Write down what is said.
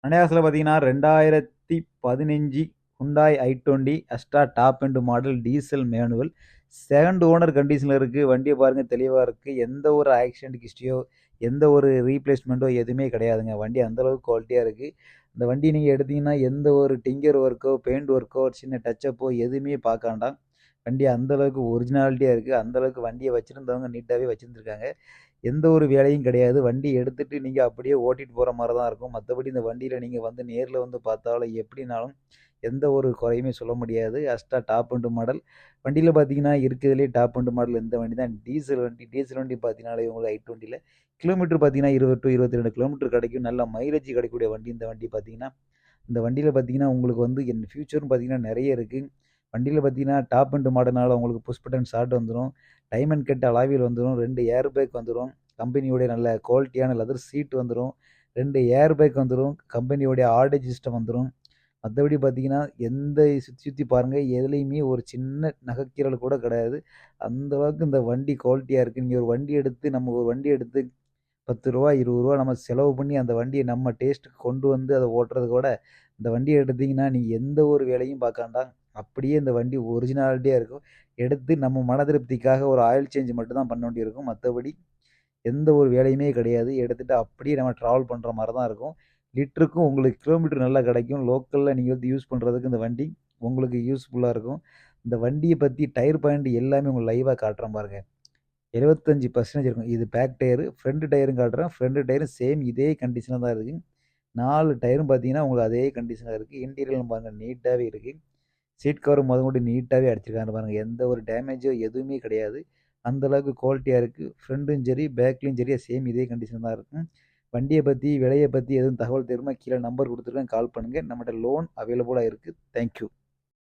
அனாயாஸில் பார்த்தீங்கன்னா 2015 Hyundai i20 Astra top end model diesel manual second owner கண்டிஷனில் இருக்குது. வண்டியை பாருங்கள், தெளிவாக இருக்குது. எந்த ஒரு ஆக்சிடென்ட் ஹிஸ்ட்ரியோ எந்த ஒரு ரீப்ளேஸ்மெண்ட்டோ எதுவுமே கிடையாதுங்க. வண்டி அந்தளவுக்கு குவாலிட்டியாக இருக்குது. இந்த வண்டி நீங்கள் எடுத்தீங்கன்னா எந்த ஒரு டிங்கர் ஒர்க்கோ பெயிண்ட் ஒர்க்கோ சின்ன டச்சப்போ எதுவுமே பார்க்க வேண்டாம். வண்டி அந்தளவுக்கு ஒரிஜினாலிட்டியாக இருக்குது. அந்தளவுக்கு வண்டியை வச்சுருந்தவங்க நீட்டாகவே வச்சுருந்துருக்காங்க. எந்த ஒரு வேலையும் கிடையாது. வண்டி எடுத்துட்டு நீங்கள் அப்படியே ஓட்டிட்டு போகிற மாதிரி தான் இருக்கும். மற்றபடி இந்த வண்டியில் நீங்கள் வந்து நேரில் வந்து பார்த்தாலும் எப்படினாலும் எந்த ஒரு குறையுமே சொல்ல முடியாது. அஸ்ட்ரா டாப் அண்ட் மாடல் வண்டியில் பார்த்தீங்கன்னா இருக்கிறதுலே டாப் அண்ட் மாடல் இந்த வண்டி தான். டீசல் வண்டி. டீசல் வண்டி பார்த்தீங்கன்னாலே உங்களுக்கு i20ல் கிலோமீட்டர் பார்த்தீங்கன்னா 20 to 22 கிலோமீட்டர் கிடைக்கும். நல்ல மைலேஜ் கிடைக்கக்கூடிய வண்டி இந்த வண்டி பார்த்தீங்கன்னா. இந்த வண்டியில் பார்த்தீங்கன்னா உங்களுக்கு வந்து என் ஃபியூச்சரும் பார்த்தீங்கன்னா நிறைய இருக்குது. வண்டியில் பார்த்தீங்கன்னா டாப் அண்ட் மாடல்னால உங்களுக்கு புஷ் பட்டன் ஸ்டார்ட் வந்துடும். டைமண்ட் கட் அலாவில் வந்துடும். 2 ஏர் பேக் வந்துடும். கம்பெனியோடைய நல்ல குவாலிட்டியான லெதர் சீட் வந்துடும். 2 ஏர் பேக் வந்துடும். கம்பெனியோடைய ஆர்டேஜ் சிஸ்டம் வந்துடும். மற்றபடி பார்த்தீங்கன்னா எந்த சுற்றி சுற்றி பாருங்கள், எதுலேயுமே ஒரு சின்ன நகைக்கீரல் கூட கிடையாது. அந்தளவுக்கு இந்த வண்டி குவாலிட்டியாக இருக்குது. நீங்கள் ஒரு வண்டி எடுத்து ரூ. 10 ரூ. 20 நம்ம செலவு பண்ணி அந்த வண்டியை நம்ம டேஸ்ட்டுக்கு கொண்டு வந்து அதை ஓட்டுறத விட இந்த வண்டியை எடுத்தீங்கன்னா நீங்கள் எந்த ஒரு வேலையும் பார்க்க வேண்டாம். அப்படியே இந்த வண்டி ஒரிஜினாலிட்டியாக இருக்கும். எடுத்து நம்ம மன திருப்திக்காக ஒரு ஆயில் சேஞ்ச் மட்டும் தான் பண்ண வேண்டியிருக்கும். மற்றபடி எந்த ஒரு வேலையுமே கிடையாது. எடுத்துகிட்டு அப்படியே நம்ம ட்ராவல் பண்ணுற மாதிரி தான் இருக்கும். லிட்டருக்கும் உங்களுக்கு கிலோமீட்டர் நல்லா கிடைக்கும். லோக்கலில் நீங்கள் வந்து யூஸ் பண்ணுறதுக்கு இந்த வண்டி உங்களுக்கு யூஸ்ஃபுல்லாக இருக்கும். இந்த வண்டியை பற்றி டயர் பாயிண்ட் எல்லாமே உங்களுக்கு லைவாக காட்டுறேன் பாருங்கள். 75% இருக்கும். இது பேக் டயரு. ஃப்ரண்ட் டயரும் காட்டுறேன். ஃப்ரண்ட் டயரும் சேம் இதே கண்டிஷனில் தான் இருக்குது. 4 டயரும் பார்த்தீங்கன்னா உங்களுக்கு அதே கண்டிஷனில் இருக்குது. இன்டீரியர்லாம் பாருங்கள், நீட்டாகவே இருக்குது. சீட் கவர் முதற்கொண்டு நீட்டாகவே அடிச்சிருக்காங்க பாருங்கள். எந்த ஒரு டேமேஜோ எதுவுமே கிடையாது. அந்தளவுக்கு குவாலிட்டியாக இருக்குது. ஃப்ரண்ட்டும் சரி பேக்லேயும் சரி சேம் இதே கண்டிஷன் தான் இருக்கும். வண்டியை பற்றி விலையை பற்றி எதுவும் தகவல் தெரியுமா, கீழே நம்பர் கொடுத்துருக்கேன், கால் பண்ணுங்கள். நம்மகிட்ட லோன் அவைலபிளாக இருக்குது. தேங்க்யூ.